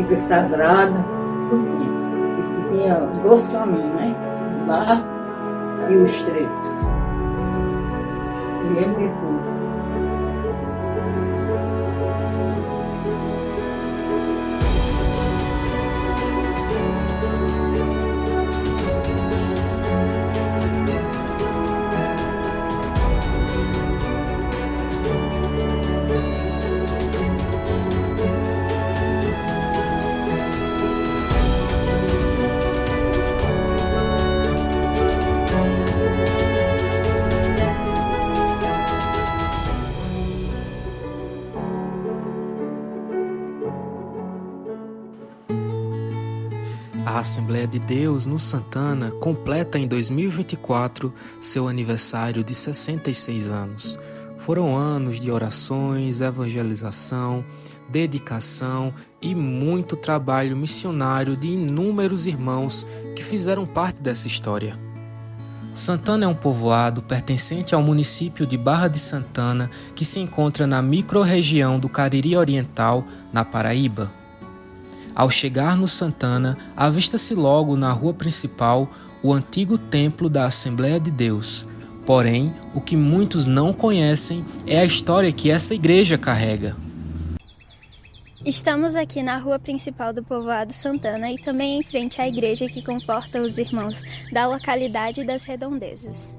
Pedra Sagrada, tudo. E tinha 2 caminhos, né? O largo e o estreito. E lembro de tudo. A Assembleia de Deus no Santana completa em 2024 seu aniversário de 66 anos. Foram anos de orações, evangelização, dedicação e muito trabalho missionário de inúmeros irmãos que fizeram parte dessa história. Santana é um povoado pertencente ao município de Barra de Santana, que se encontra na microrregião do Cariri Oriental, na Paraíba. Ao chegar no Santana, avista-se logo na rua principal o antigo templo da Assembleia de Deus. Porém, o que muitos não conhecem é a história que essa igreja carrega. Estamos aqui na rua principal do povoado Santana e também em frente à igreja que comporta os irmãos da localidade das redondezas.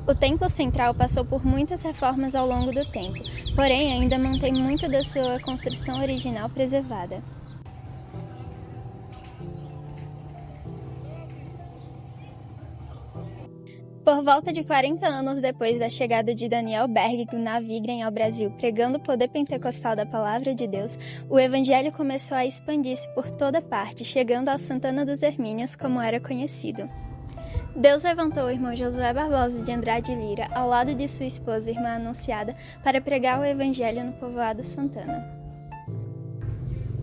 O templo central passou por muitas reformas ao longo do tempo, porém ainda mantém muito da sua construção original preservada. Por volta de 40 anos depois da chegada de Daniel Berg na Vigren ao Brasil, pregando o poder pentecostal da Palavra de Deus, o Evangelho começou a expandir-se por toda parte, chegando ao Santana dos Hermínios, como era conhecido. Deus levantou o irmão Josué Barbosa de Andrade Lira, ao lado de sua esposa, irmã Anunciada, para pregar o Evangelho no povoado Santana.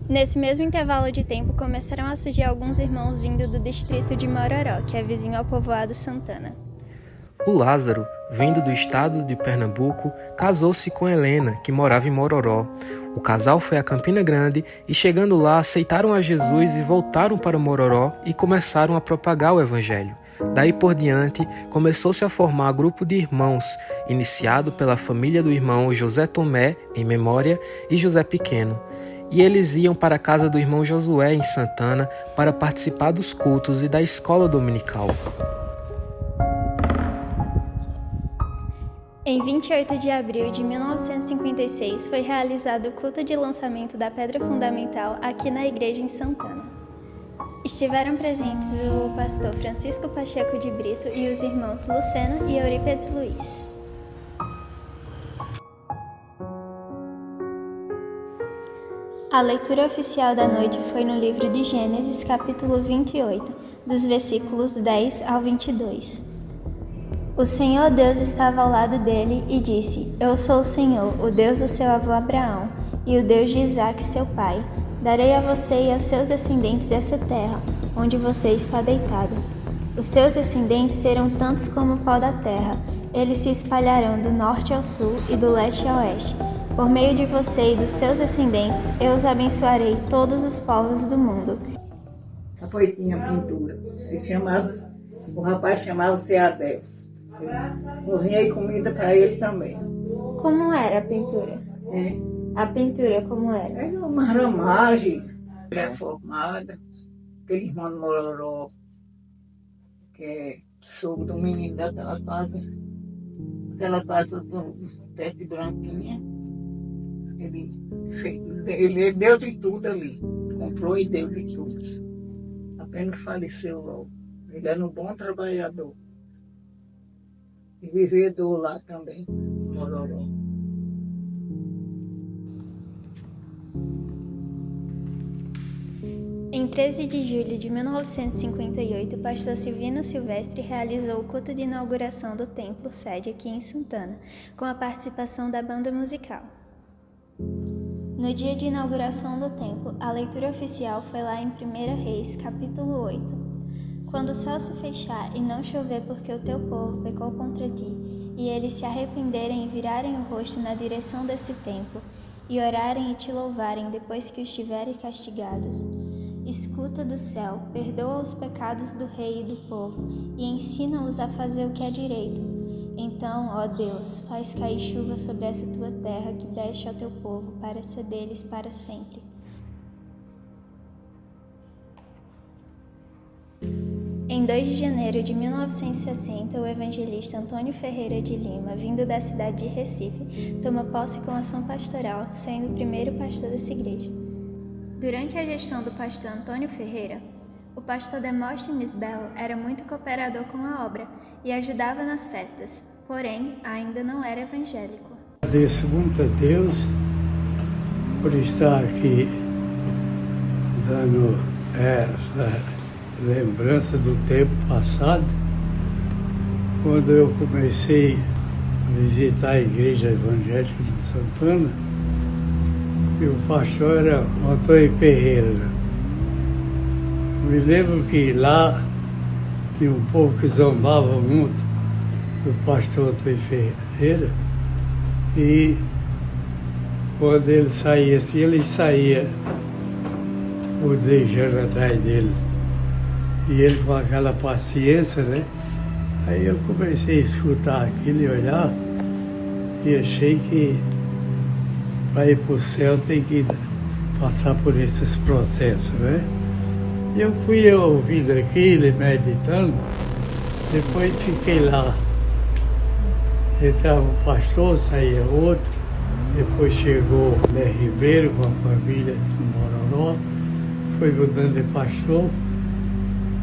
Nesse mesmo intervalo de tempo, começaram a surgir alguns irmãos vindo do distrito de Mororó, que é vizinho ao povoado Santana. O Lázaro, vindo do estado de Pernambuco, casou-se com Helena, que morava em Mororó. O casal foi a Campina Grande e, chegando lá, aceitaram a Jesus e voltaram para Mororó e começaram a propagar o Evangelho. Daí por diante, começou-se a formar grupo de irmãos, iniciado pela família do irmão José Tomé, em memória, e José Pequeno. E eles iam para a casa do irmão Josué, em Santana, para participar dos cultos e da escola dominical. Em 28 de abril de 1956, foi realizado o culto de lançamento da pedra fundamental aqui na igreja em Santana. Estiveram presentes o pastor Francisco Pacheco de Brito e os irmãos Lucena e Eurípides Luiz. A leitura oficial da noite foi no livro de Gênesis, capítulo 28, dos versículos 10 ao 22. O Senhor Deus estava ao lado dele e disse: Eu sou o Senhor, o Deus do seu avô Abraão, e o Deus de Isaque, seu pai. Darei a você e aos seus descendentes essa terra, onde você está deitado. Os seus descendentes serão tantos como o pó da terra. Eles se espalharão do norte ao sul e do leste ao oeste. Por meio de você e dos seus descendentes, eu os abençoarei todos os povos do mundo. Depois tinha pintura. O rapaz chamava-se Adelso. Cozinhei comida para ele também. Como era a pintura? A pintura como era? Era uma ramagem reformada. Aquele irmão de Mororó, que é sogro do menino daquela casa do teste branquinha. Ele deu de tudo ali. Comprou e deu de tudo. Apenas que faleceu logo. Ele era um bom trabalhador. E vivedor lá também, Mororó. Em 13 de julho de 1958, o pastor Silvino Silvestre realizou o culto de inauguração do templo sede aqui em Santana, com a participação da banda musical. No dia de inauguração do templo, a leitura oficial foi lá em 1 Reis, capítulo 8. Quando o céu se fechar e não chover porque o teu povo pecou contra ti, e eles se arrependerem e virarem o rosto na direção desse templo, e orarem e te louvarem depois que os tiverem castigados. Escuta do céu, perdoa os pecados do rei e do povo, e ensina-os a fazer o que é direito. Então, ó Deus, faz cair chuva sobre essa tua terra que deste ao teu povo, para ser deles para sempre. Em 2 de janeiro de 1960, o evangelista Antônio Ferreira de Lima, vindo da cidade de Recife, toma posse com ação pastoral, sendo o primeiro pastor dessa igreja. Durante a gestão do pastor Antônio Ferreira, o pastor Demóstenes Belo era muito cooperador com a obra e ajudava nas festas, porém ainda não era evangélico. Agradeço muito a Deus por estar aqui dando essa lembrança do tempo passado, quando eu comecei a visitar a igreja evangélica de Santana, e o pastor era Antônio Ferreira. Eu me lembro que lá tinha um povo que zombava muito do pastor Antônio Ferreira, e quando ele saía assim, ele saía mudejando atrás dele. E ele com aquela paciência, né? Aí eu comecei a escutar aquilo e olhar, e achei que para ir para o céu tem que passar por esses processos, né? E eu fui ouvindo aquilo, meditando, depois fiquei lá. Entrava um pastor, saía outro, depois chegou o Né Ribeiro com a família do Mororó, foi mudando de pastor.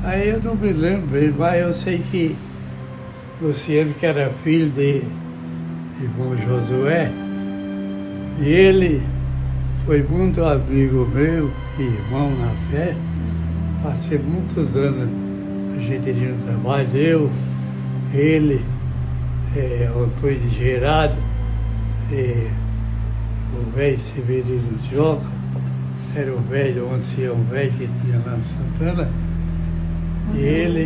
Aí eu não me lembro bem, mas eu sei que Luciano, que era filho de irmão Josué, e ele foi muito amigo meu, irmão na fé, passei muitos anos a gente indo no trabalho, ele, Antônio Gerardo, o velho Severino Joca, era o velho, o ancião velho que tinha lá no Santana. E ele,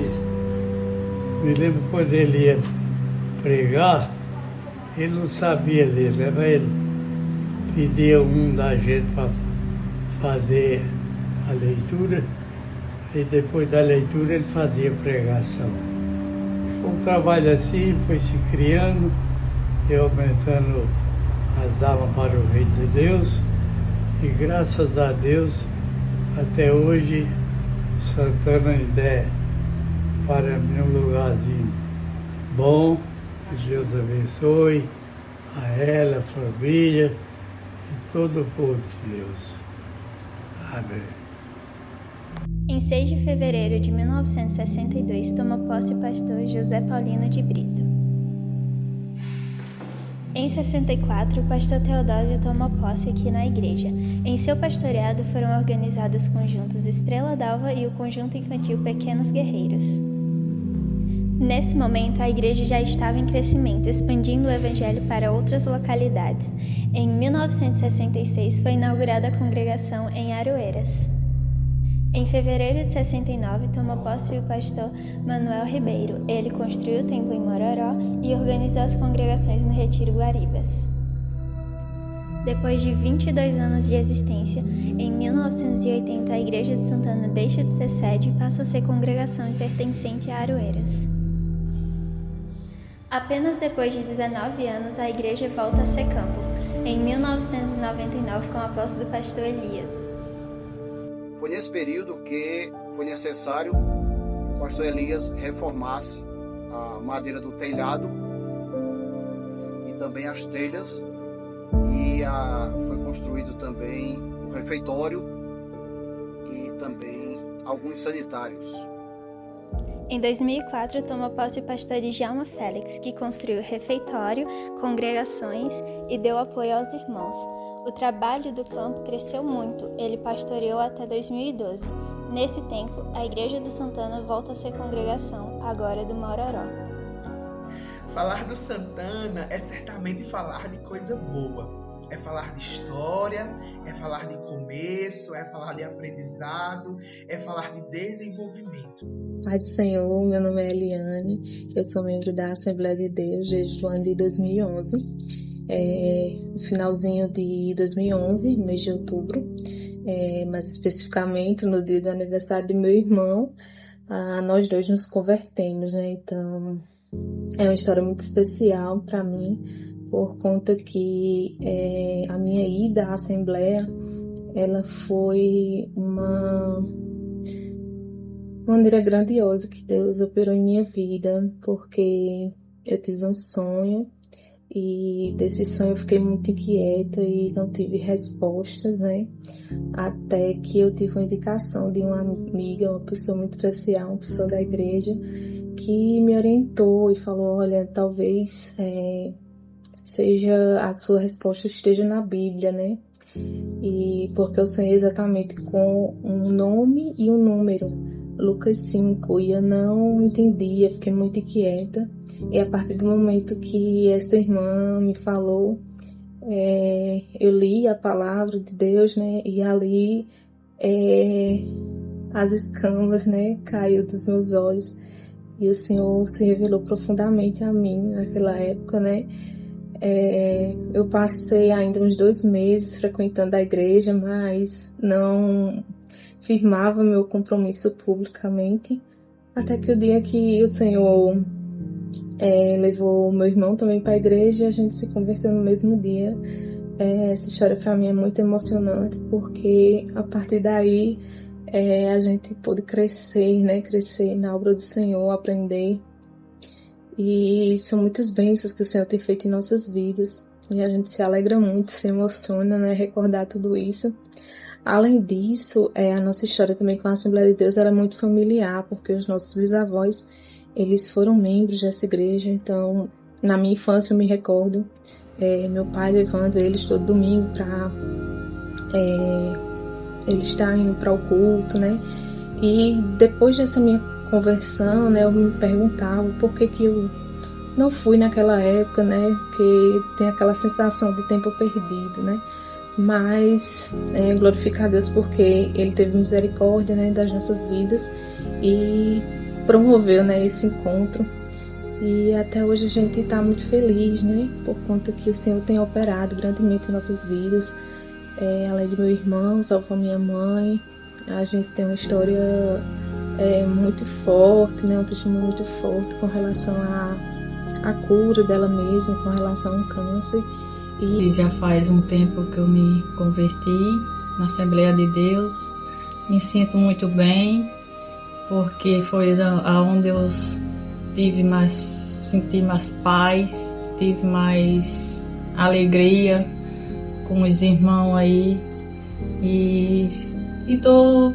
me lembro quando ele ia pregar, ele não sabia ler, né? Mas ele pedia um da gente para fazer a leitura, e depois da leitura ele fazia pregação. Foi um trabalho assim, foi se criando e aumentando as almas para o reino de Deus, e graças a Deus, até hoje, Santana ainda é, para mim, um lugarzinho bom. Que Deus abençoe a ela, a família e todo o povo de Deus. Amém. Em 6 de fevereiro de 1962, toma posse o pastor José Paulino de Brito. Em 64, o pastor Teodósio toma posse aqui na igreja. Em seu pastoreado foram organizados os conjuntos Estrela d'Alva e o conjunto infantil Pequenos Guerreiros. Nesse momento, a igreja já estava em crescimento, expandindo o evangelho para outras localidades. Em 1966, foi inaugurada a congregação em Aroeiras. Em fevereiro de 69, tomou posse o pastor Manuel Ribeiro. Ele construiu o templo em Mororó e organizou as congregações no Retiro Guaribas. Depois de 22 anos de existência, em 1980 a Igreja de Santana deixa de ser sede e passa a ser congregação pertencente a Aroeiras. Apenas depois de 19 anos a igreja volta a ser campo, em 1999 com a posse do pastor Elias. Foi nesse período que foi necessário que o pastor Elias reformasse a madeira do telhado e também as telhas, e foi construído também o refeitório e também alguns sanitários. Em 2004, toma posse o pastor Djalma Félix, que construiu refeitório, congregações e deu apoio aos irmãos. O trabalho do campo cresceu muito, ele pastoreou até 2012. Nesse tempo, a Igreja do Santana volta a ser congregação, agora do Mororó. Falar do Santana é certamente falar de coisa boa. É falar de história, é falar de começo, é falar de aprendizado, é falar de desenvolvimento. Pai do Senhor, meu nome é Eliane, eu sou membro da Assembleia de Deus desde o ano de 2011 no finalzinho de 2011, mês de outubro, mais especificamente no dia do aniversário de meu irmão, nós dois nos convertemos, né? Então, é uma história muito especial para mim, por conta que a minha ida à Assembleia, ela foi uma maneira grandiosa que Deus operou em minha vida, porque eu tive um sonho e desse sonho eu fiquei muito inquieta e não tive respostas, né? Até que eu tive uma indicação de uma amiga, uma pessoa muito especial, uma pessoa da igreja, que me orientou e falou: olha, talvez seja a sua resposta esteja na Bíblia, né? E porque eu sonhei exatamente com um nome e um número, Lucas 5, e eu não entendia, fiquei muito inquieta. E a partir do momento que essa irmã me falou, eu li a palavra de Deus, né? E ali as escamas, né, caiu dos meus olhos. E o Senhor se revelou profundamente a mim naquela época, né? Eu passei ainda uns 2 meses frequentando a igreja, mas não firmava meu compromisso publicamente, até que o dia que o Senhor levou meu irmão também para a igreja e a gente se converteu no mesmo dia. Essa história para mim é muito emocionante, porque a partir daí a gente pôde crescer, né? Crescer na obra do Senhor, aprender. E são muitas bênçãos que o Senhor tem feito em nossas vidas. E a gente se alegra muito, se emociona, né? Recordar tudo isso. Além disso, a nossa história também com a Assembleia de Deus era muito familiar, porque os nossos bisavós, eles foram membros dessa igreja. Então, na minha infância, eu me recordo, meu pai levando eles todo domingo para eles estarem para o culto, né? E depois dessa minha conversão, né, eu me perguntava por que eu não fui naquela época, né? Porque tem aquela sensação de tempo perdido, né? Mas glorificar a Deus porque Ele teve misericórdia, né, das nossas vidas e promoveu, né, esse encontro. E até hoje a gente está muito feliz, né, por conta que o Senhor tem operado grandemente em nossas vidas. Além de meu irmão, salvo a minha mãe, a gente tem uma história muito forte, né, um testemunho muito forte com relação à cura dela mesma, com relação ao câncer. E já faz um tempo que eu me converti na Assembleia de Deus. Me sinto muito bem, porque foi aonde eu senti mais paz, tive mais alegria com os irmãos aí. E tô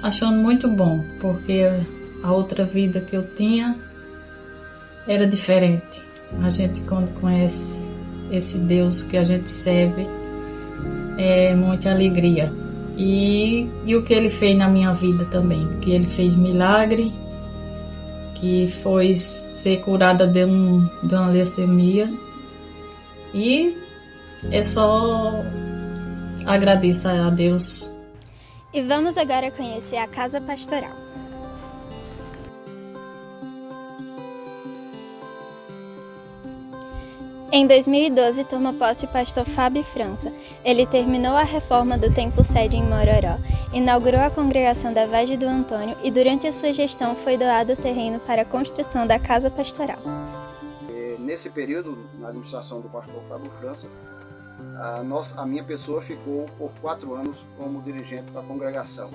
achando muito bom, porque a outra vida que eu tinha era diferente. A gente, quando conhece esse Deus que a gente serve, é muita alegria. E o que Ele fez na minha vida também, que Ele fez milagre, que foi ser curada de uma leucemia. E é só agradecer a Deus. E vamos agora conhecer a Casa Pastoral. Em 2012, toma posse o pastor Fábio França. Ele terminou a reforma do Templo Sede em Mororó, inaugurou a congregação da Vade do Antônio e durante a sua gestão foi doado o terreno para a construção da Casa Pastoral. Nesse período, na administração do pastor Fábio França, a minha pessoa ficou por 4 anos como dirigente da congregação.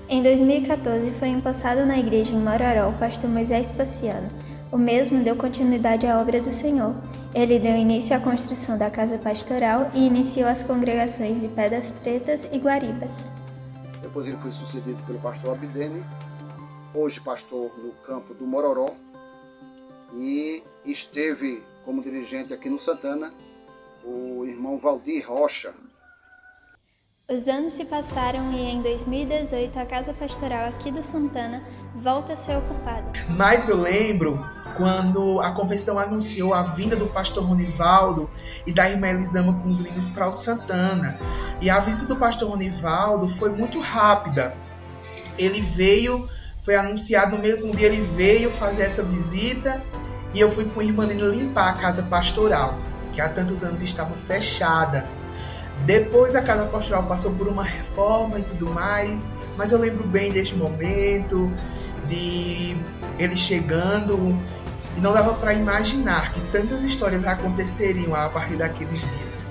Em 2014, foi empossado na igreja em Mororó o pastor Moisés Paciano. O mesmo deu continuidade à obra do Senhor. Ele deu início à construção da Casa Pastoral e iniciou as congregações de Pedras Pretas e Guaribas. Depois ele foi sucedido pelo pastor Abdene, hoje pastor no campo do Mororó, e esteve como dirigente aqui no Santana o irmão Valdir Rocha. Os anos se passaram e em 2018 a Casa Pastoral aqui do Santana volta a ser ocupada. Mas eu lembro quando a convenção anunciou a vinda do pastor Ronivaldo e da irmã Elisama com os meninos para o Santana. E a visita do pastor Ronivaldo foi muito rápida. Ele veio, foi anunciado no mesmo dia, ele veio fazer essa visita e eu fui com a irmã Nina limpar a casa pastoral. que há tantos anos estava fechada. Depois a casa pastoral passou por uma reforma e tudo mais, mas eu lembro bem deste momento, de ele chegando, e não dava para imaginar que tantas histórias aconteceriam a partir daqueles dias.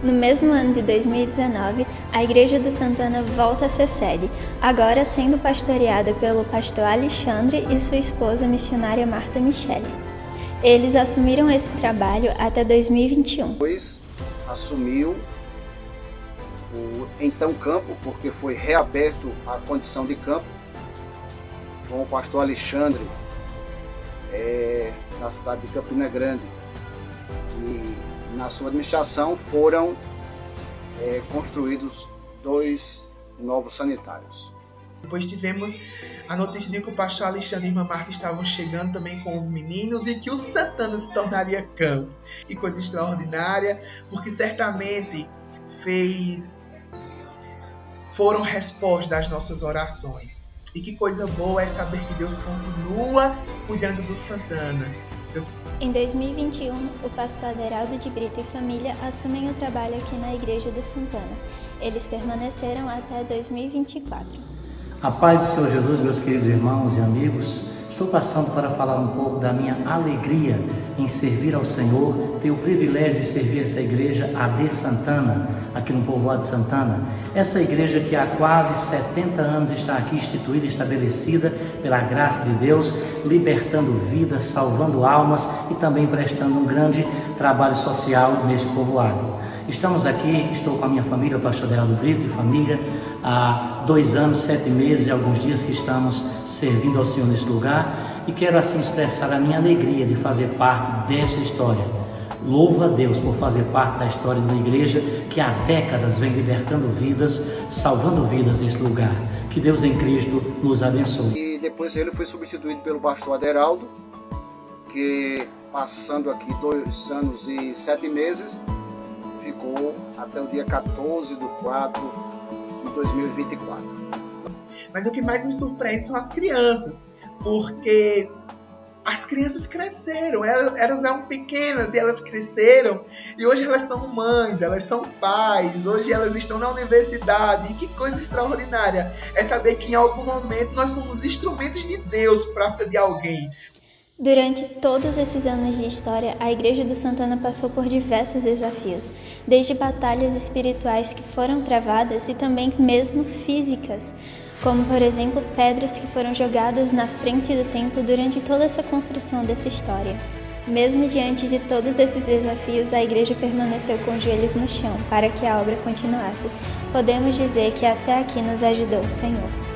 No mesmo ano de 2019, a Igreja do Santana volta a ser sede, agora sendo pastoreada pelo pastor Alexandre e sua esposa missionária Marta Michele. Eles assumiram esse trabalho até 2021. Depois assumiu o então campo, porque foi reaberto a condição de campo, com o pastor Alexandre, na cidade de Campina Grande. E na sua administração foram construídos 2 novos sanitários. Depois tivemos a notícia de que o pastor Alexandre e a irmã Marta estavam chegando também com os meninos e que o Santana se tornaria campo. Que coisa extraordinária, porque certamente foram respostas das nossas orações. E que coisa boa é saber que Deus continua cuidando do Santana. Em 2021, o pastor Aderaldo de Brito e família assumem o trabalho aqui na Igreja do Santana. Eles permaneceram até 2024. A paz do Senhor Jesus, meus queridos irmãos e amigos, estou passando para falar um pouco da minha alegria em servir ao Senhor, ter o privilégio de servir essa igreja AD Santana, aqui no povoado de Santana. Essa igreja que há quase 70 anos está aqui instituída e estabelecida pela graça de Deus, libertando vidas, salvando almas e também prestando um grande trabalho social neste povoado. Estamos aqui, estou com a minha família, o pastor Aderaldo Brito e família, há 2 anos, 7 meses e alguns dias que estamos servindo ao Senhor neste lugar e quero assim expressar a minha alegria de fazer parte desta história. Louvo a Deus por fazer parte da história de uma igreja que há décadas vem libertando vidas, salvando vidas nesse lugar. Que Deus em Cristo nos abençoe. E depois ele foi substituído pelo pastor Aderaldo, que passando aqui 2 anos e 7 meses, ficou até o dia 14/4 de 2024. Mas o que mais me surpreende são as crianças, porque as crianças cresceram, elas eram pequenas e elas cresceram, e hoje elas são mães, elas são pais, hoje elas estão na universidade, e que coisa extraordinária é saber que em algum momento nós somos instrumentos de Deus para a vida de alguém. Durante todos esses anos de história, a Igreja do Santana passou por diversos desafios, desde batalhas espirituais que foram travadas e também mesmo físicas, como, por exemplo, pedras que foram jogadas na frente do templo durante toda essa construção dessa história. Mesmo diante de todos esses desafios, a igreja permaneceu com os joelhos no chão para que a obra continuasse. Podemos dizer que até aqui nos ajudou o Senhor.